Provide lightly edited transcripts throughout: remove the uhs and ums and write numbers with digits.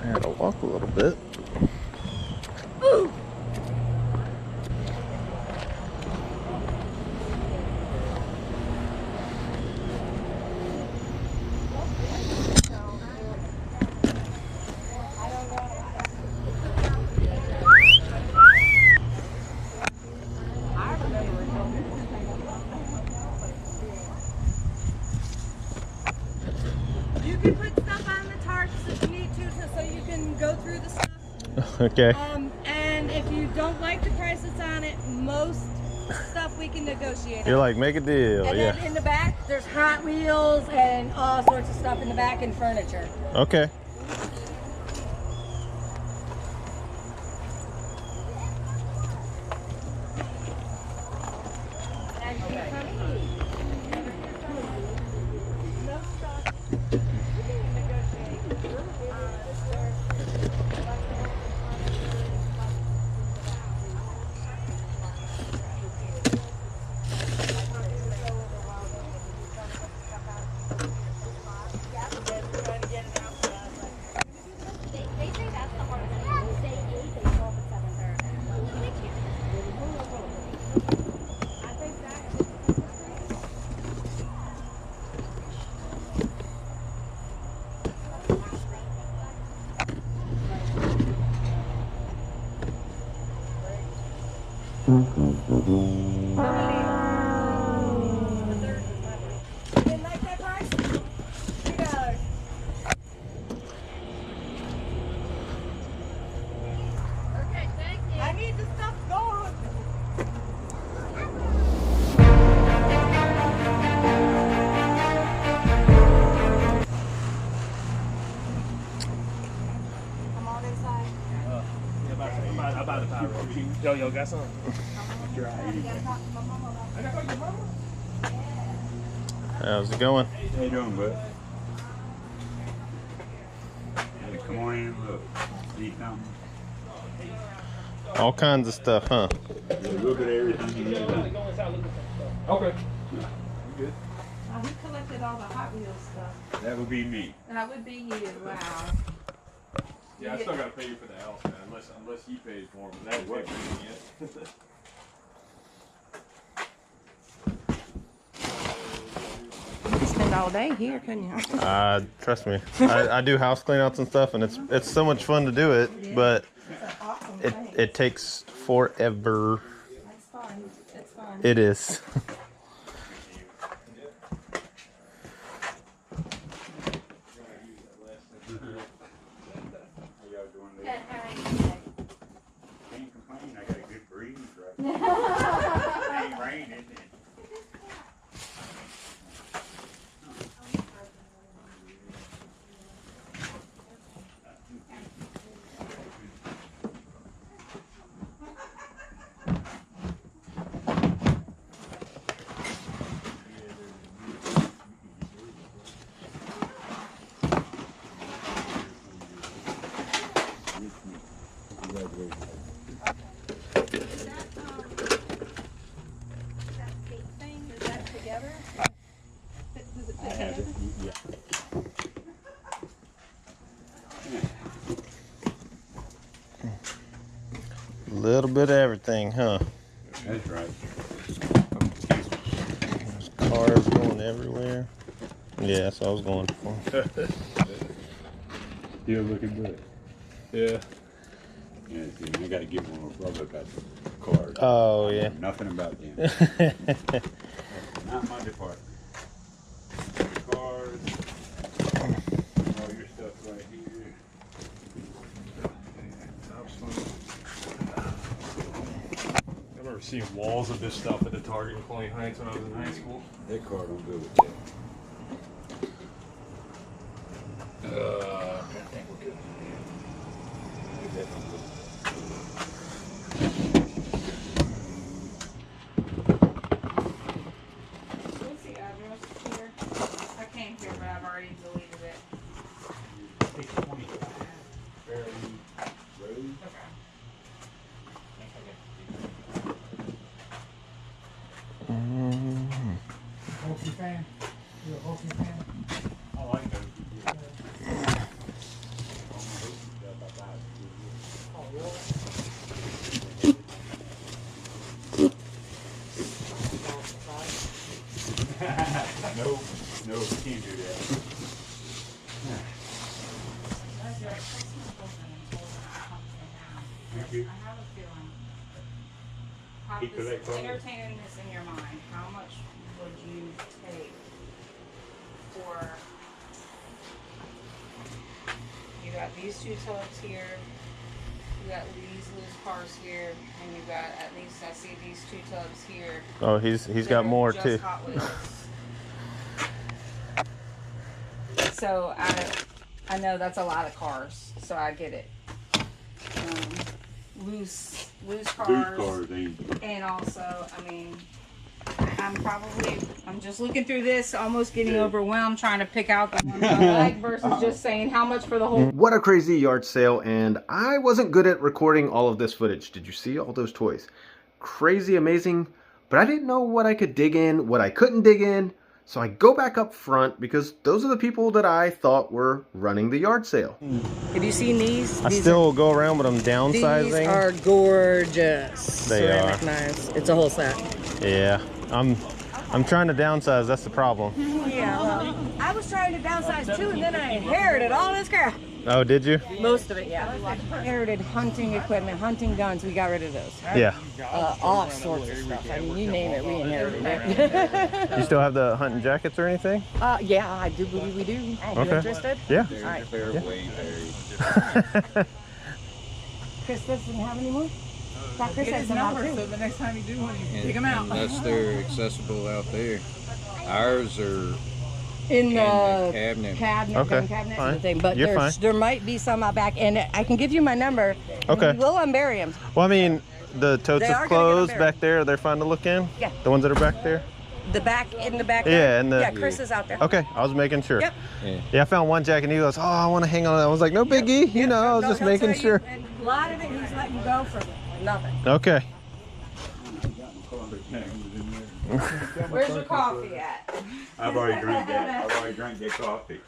I had to walk a little bit. Ooh. You can put stuff on the tarps if you need to, so you can go through the stuff. Okay. And if you don't like the price that's on it, most stuff we can negotiate. You're like, make a deal. And Yeah. then in the back, there's Hot Wheels and all sorts of stuff in the back and furniture. Okay. No stuff. We can negotiate. Didn't like that price? $3. Okay, thank you. I need the stuff going. I'm all inside. About the power. Yo, got some? How's it going? How you doing, bud? Hey, come on in and look. See something? All kinds of stuff, huh? Yeah, look at everything you need. Okay. Good. He collected all the Hot Wheels stuff. That would be me. That would be you. Wow. Yeah, I still gotta pay you for the house, man. Unless you pays more, but that would pay for it. You could spend all day here, couldn't you? Trust me. I do house cleanouts and stuff, and it's so much fun to do it, but It's an awesome it thing. it takes forever. That's fun. It's fun. It is. How y'all doing there? Can't complain. I got a good breeze right now. It ain't raining, is it? A little bit of everything, huh? That's right. There's cars going everywhere. Yeah, that's what I was going for. Still looking good. Yeah. Yeah, see, I got to get one with brother about the cars. Oh, I know yeah. nothing about them. Not my department. Cars. All your stuff right here. I remember seeing walls of this stuff at the Target in Colony Heights when I was in high school. That car don't go with that. I think we're good. That don't go. What's the address here? I came here, but I've already deleted it. 625 Fairleigh Road. Mm. Coffee fan. you. I have a feeling. He collects all of it. Entertaining this in your mind. How much would you take for? You got these two tubs here. You got these loose cars here, and you got at least I see these two tubs here. Oh, he's that got are more just too. Hot Wheels. So I know that's a lot of cars, so I get it. Loose cars. Loose cars ain't. And also, I mean, I'm just looking through this, almost getting overwhelmed trying to pick out the ones I like versus just saying how much for the whole. What a crazy yard sale, and I wasn't good at recording all of this footage. Did you see all those toys? Crazy, amazing, but I didn't know what I could dig in, what I couldn't dig in, so I go back up front because those are the people that I thought were running the yard sale. Have you seen these? I still go around, but I'm downsizing. These are gorgeous. They ceramic are. knives. It's a whole set. Yeah, I'm trying to downsize. That's the problem. Yeah, well, I was trying to downsize too, and then I inherited all this crap. Oh, did you? Most of it, yeah. Inherited hunting equipment, hunting guns. We got rid of those. Yeah. All sorts of stuff. I mean, you name it, we inherited it. You still have the hunting jackets or anything? Yeah, I do believe we do. You Okay. interested? Yeah. All right. Yeah. Chris doesn't have any more? Chris has some out too. So the next time you do one, you pick them And out. unless they're accessible out there. Ours are In in the the cabinet. gun Okay, cabinet fine. and thing, but You're fine. there might be some out back, and I can give you my number. Okay. We will unbury them. Well, I mean, the totes They are of gonna get clothes them back there, they're fine to look in? Yeah. The ones that are back there? In the back. Yeah, and the- yeah, Chris is out there. Okay, I was making sure. Yep. Yeah, I found one jacket and he goes, oh, I want to hang on to that. I was like, no biggie, you know, I was No, just he'll making tell sure. You, and a lot of it he's letting go for nothing. Okay. Where's your coffee at? I've already drank that. I've already drank that coffee.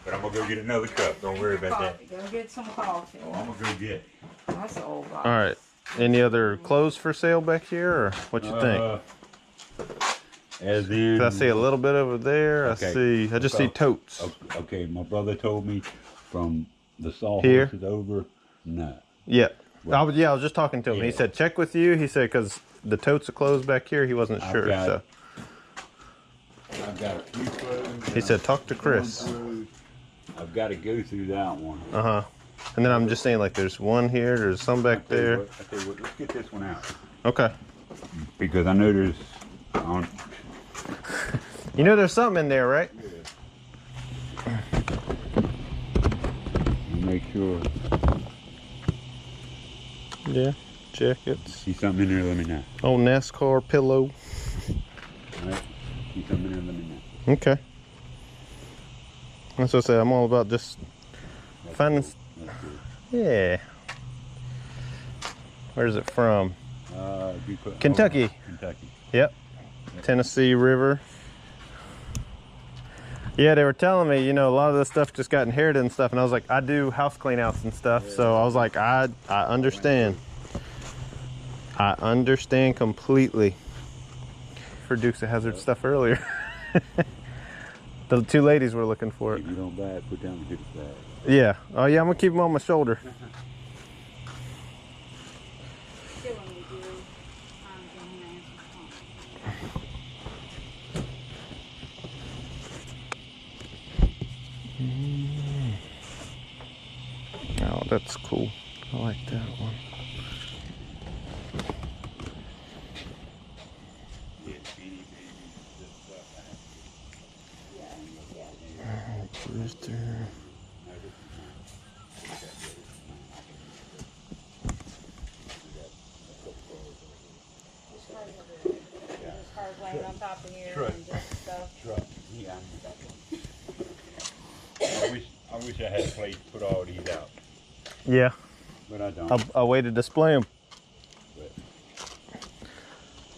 But I'm gonna go get another cup. Don't worry about that. Coffee. Go get some coffee. Oh, I'm gonna go get. That's old box. All right. Any other clothes for sale back here, or what you think? As in. 'Cause I see a little bit over there. Okay. I just see totes. Okay, my brother told me from the Here? sawhorses over. No. Yeah. I was just talking to him. He said, check with you. He said, because the totes are closed back here. He wasn't I've sure. got- So I've got a few clothes. he said, talk to Chris. I've got to go through that one. Uh-huh. And then I'm just saying, like, there's one here. There's some back there. I tell you what, let's get this one out. Okay. Because I know there's. You know there's something in there, right? Make sure. Yeah. Jackets. See something in there, let me know. Oh, NASCAR pillow. All right? See something in there, let me know. Okay. That's what I say. I'm all about just finding. That's good. Yeah. Where's it from? You put- Kentucky. Kentucky. Yep. Tennessee River. Yeah, they were telling me, you know, a lot of this stuff just got inherited and stuff, and I was like, I do house clean outs and stuff, so I was like, I understand. I understand completely. For Dukes of Hazzard stuff earlier. The two ladies were looking for it. If you don't buy it, put down the gift bag. Yeah. Oh yeah, I'm gonna keep them on my shoulder. Oh, that's cool. I like that one. Rooster. Cars laying on top of here and just stuff. Truck. Yeah. I wish I had a place to put all these out, Yeah, but I don't. a way to display them.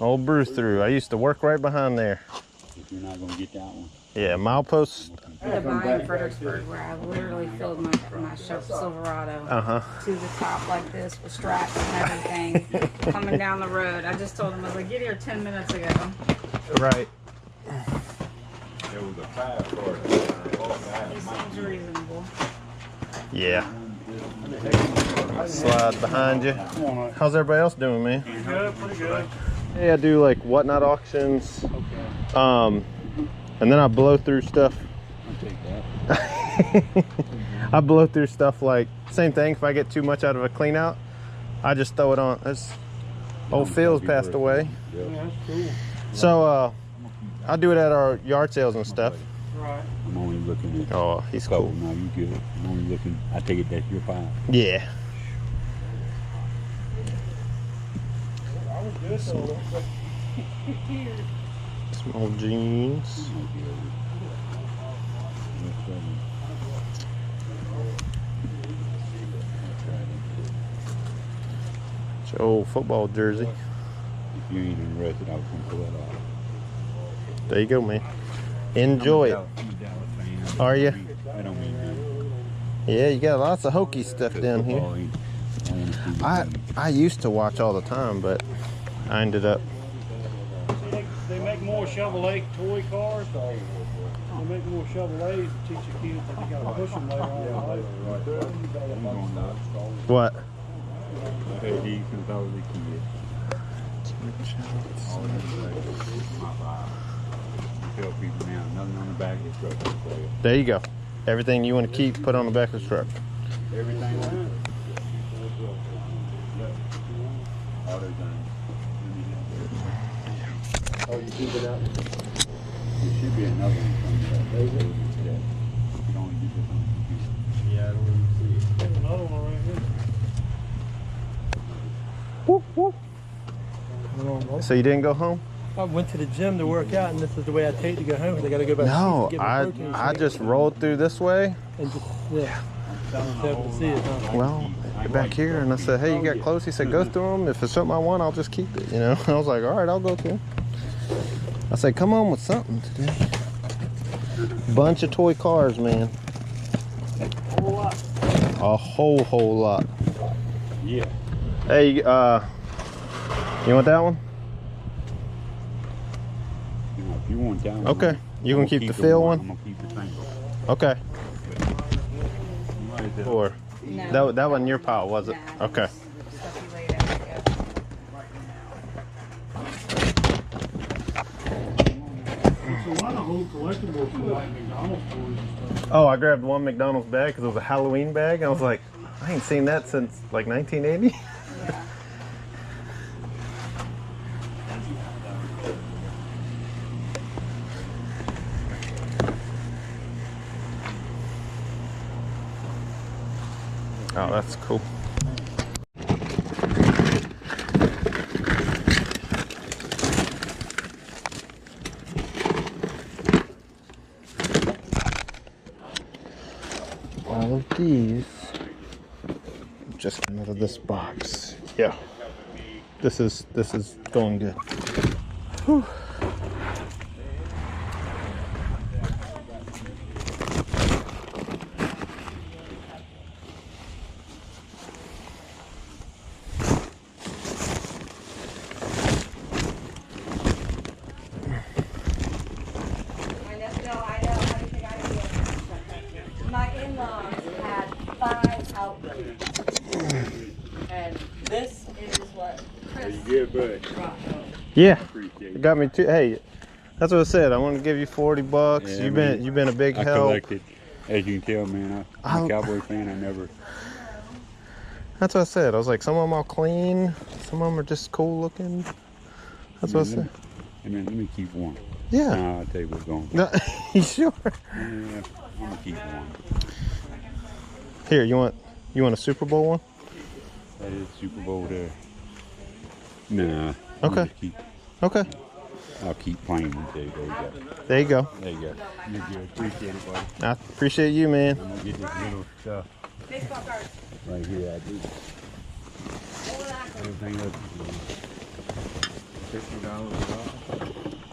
Old Bruce through. I used to work right behind there. If you're not gonna get that one. Yeah, milepost. I had to buy in Fredericksburg where I literally filled my Silverado to the top like this with straps and everything coming down the road. I just told him, I was like, get here 10 minutes ago. Right. There was a 5-car. He seems reasonable. Yeah. Slide behind you. How's everybody else doing, man? Good, pretty good. Hey, I do like whatnot auctions. And then I blow through stuff. I'll take that. I blow through stuff like same thing. If I get too much out of a clean out, I just throw it on. This old Phil's passed away. Yeah, that's cool. So I do it at our yard sales and stuff. Right. I'm only looking at Oh, he's couple. cool. No, you good. I'm only looking. I take it that's your file. Yeah. I was good, so. Small jeans. It's your old football jersey. If you ain't interested, I was gonna pull that off. There you go, man. Enjoy it. I'm a Dallas fan. Are ya? I don't mean Yeah, you got lots of hokey stuff down here. I used to watch all the time, but I ended up. They make more Chevrolet toy cars. They make more Chevrolets to teach your kids that they gotta push them later on. What? I had these since I was a kid. Tell people now, nothing on the back of the truck for you. There you go. Everything you want to keep, put on the back of the truck. Everything on it. All those things. Oh, you keep it up? There should be another one coming up. Yeah. You can only do this on the computer. Yeah, I don't even see it. There's another one right here. Whoop, whoop. So you didn't go home? I went to the gym to work out, and this is the way I take to go home. 'Cause I got to go back. No, to get my protein I shake. just rolled through this way. And just, yeah. Just happened to see it, huh? Well, get back here, and I said, "Hey, you got clothes?" He said, "Go through them. If it's something I want, I'll just keep it." You know. I was like, "All right, I'll go through." I said, "Come on with something today." Bunch of toy cars, man. A whole lot. Yeah. Hey, you want that one? You know, if you want that one, Okay. You I'm gonna keep the the fill one? I'm gonna keep the single. Okay. Right there. Or No. that wasn't your pile, was it? Nah, Okay. stuff you laid out, yeah. So why the whole collectibles for like McDonald's toys and stuff? Oh, I grabbed one McDonald's bag because it was a Halloween bag. I was like, I ain't seen that since like 1980. Yeah. Oh, that's cool. All of these just came out of this box. Yeah. This is going good. Whew. My in-laws had 5 outlets. And this is what Chris You good, bud? brought home. Yeah. Appreciate It it. got me too. Hey, that's what I said. I want to give you $40. Yeah, You've been a big I help. collected, as you can tell, man. I'm a Cowboy fan. I never. That's what I said. I was like, some of them are clean, some of them are just cool looking. That's what I said. And then let me keep one. Yeah. Nah, I'll tell you what's going on. No, you sure? Yeah, I'm gonna keep one. Here, you want a Super Bowl one? That is Super Bowl there. Nah. Okay. I'll just keep- Okay. I'll keep playing with you. There you go. There you go. There you go. You're good. Appreciate it, buddy. I appreciate you, man. I'm gonna get this little stuff Baseball cards. right here. I do. Everything else is $50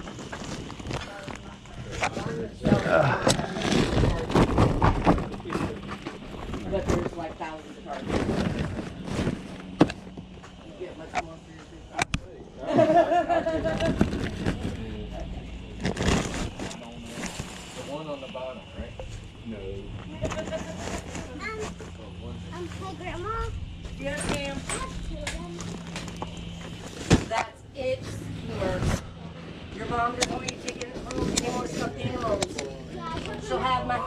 But there's like thousands of cards. You get much more for your The one on the bottom, right? Hey, Grandma. get it, ma'am? That's it, Steamer. Your mom doesn't want you to take it home any more stuffed animals. She'll have my...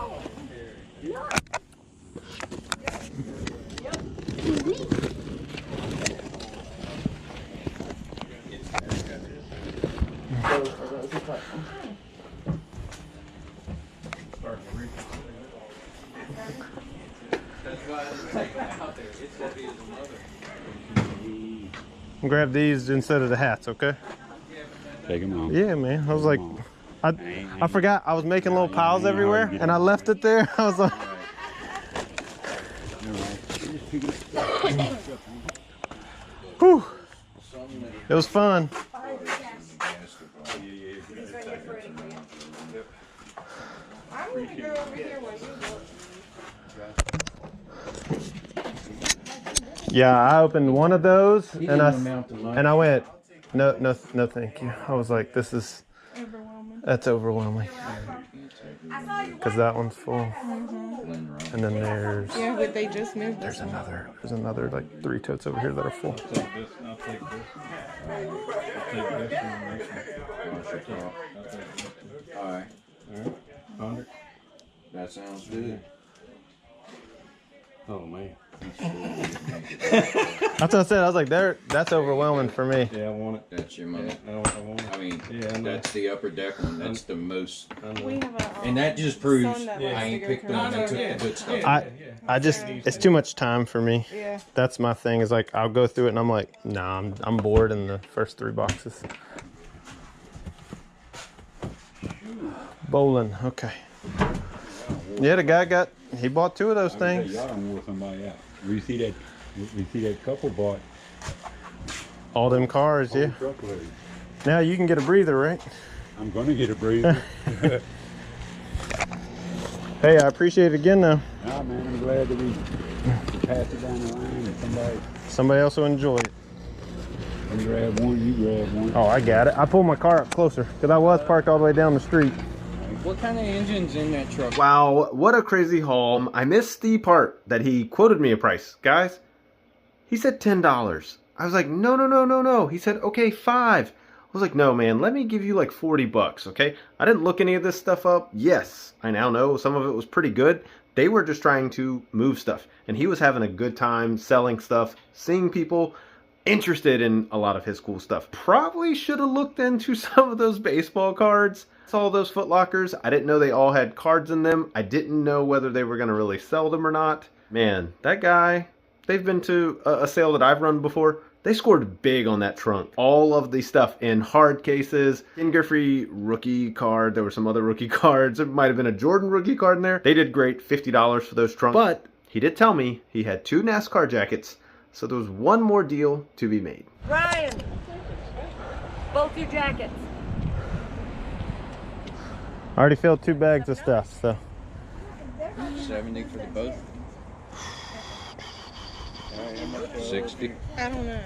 Grab these instead of the hats, okay? Take them on. Yeah, man. I was like, I forgot I was making little piles everywhere, and I left it there. I was like, whew. It was fun. Yeah, I opened one of those and I went, no, thank you. I was like, that's overwhelming. Because that one's full. And then there's, Yeah, but they just moved. there's another like 3 totes over here that are full. I'll take this. I'll take this one. All right. 100. That sounds good. Oh man. That's what I said. I was like, that's overwhelming for me. Yeah, I want it. That's your money. I want it. I mean, Yeah, I know. that's the upper deck one. That's the most. We have a, And that just proves son that I likes to ain't go picked them and took the good stuff. I just, it's too much time for me. Yeah. That's my thing, is like, I'll go through it and I'm like, nah, I'm bored in the first 3 boxes. Bowling, okay. Yeah, the guy he bought 2 of those things. Y'all done wore somebody out. We see that couple bought All them cars, yeah. truckload. Now you can get a breather, right? I'm gonna get a breather. Hey, I appreciate it again, though. Nah, man, I'm glad that we passed it down the line and Somebody else will enjoy it. you grab one, you grab one. Oh, I got it. I pulled my car up closer because I was parked all the way down the street. What kind of engine's in that truck? Wow, what a crazy haul. I missed the part that he quoted me a price. Guys, he said $10. I was like, no. He said, okay, 5. I was like, no, man, let me give you like 40 bucks, okay? I didn't look any of this stuff up. Yes, I now know some of it was pretty good. They were just trying to move stuff. And he was having a good time selling stuff, seeing people interested in a lot of his cool stuff. Probably should have looked into some of those baseball cards. Saw those Foot Lockers. I didn't know they all had cards in them. I didn't know whether they were going to really sell them or not. Man, that guy, they've been to a sale that I've run before. They scored big on that trunk. All of the stuff in hard cases. Ken Griffey rookie card. There were some other rookie cards. There might have been a Jordan rookie card in there. They did great. $50 for those trunks. But he did tell me he had 2 NASCAR jackets. So there was one more deal to be made. Ryan, both your jackets. I already filled 2 bags of stuff, so. 70 for the both. 60. I don't know.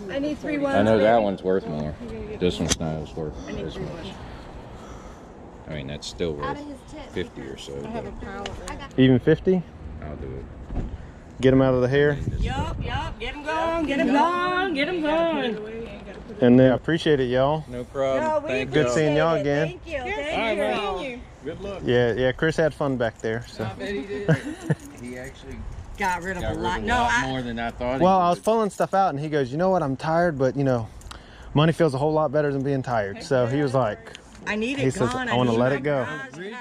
I need 3 ones. I know that one's worth more. This one's not as worth as much. I mean, that's still worth 50 or so. I have a pile of them. Even 50? I'll do it. Get them out of the hair. Yup, get him going, get him going, get him going. And then I appreciate it, y'all. No problem. Thank Good you. seeing y'all again. Thank you. Thank you. Good luck. Yeah, Chris had fun back there, so. I bet he did. He actually Got rid of got a rid lot. of a No, lot more than I thought Well, he I was would. pulling stuff out and he goes, you know what, I'm tired, but you know, money feels a whole lot better than being tired. So he was like, I need it he says, gone. I want to need let my it go. garage.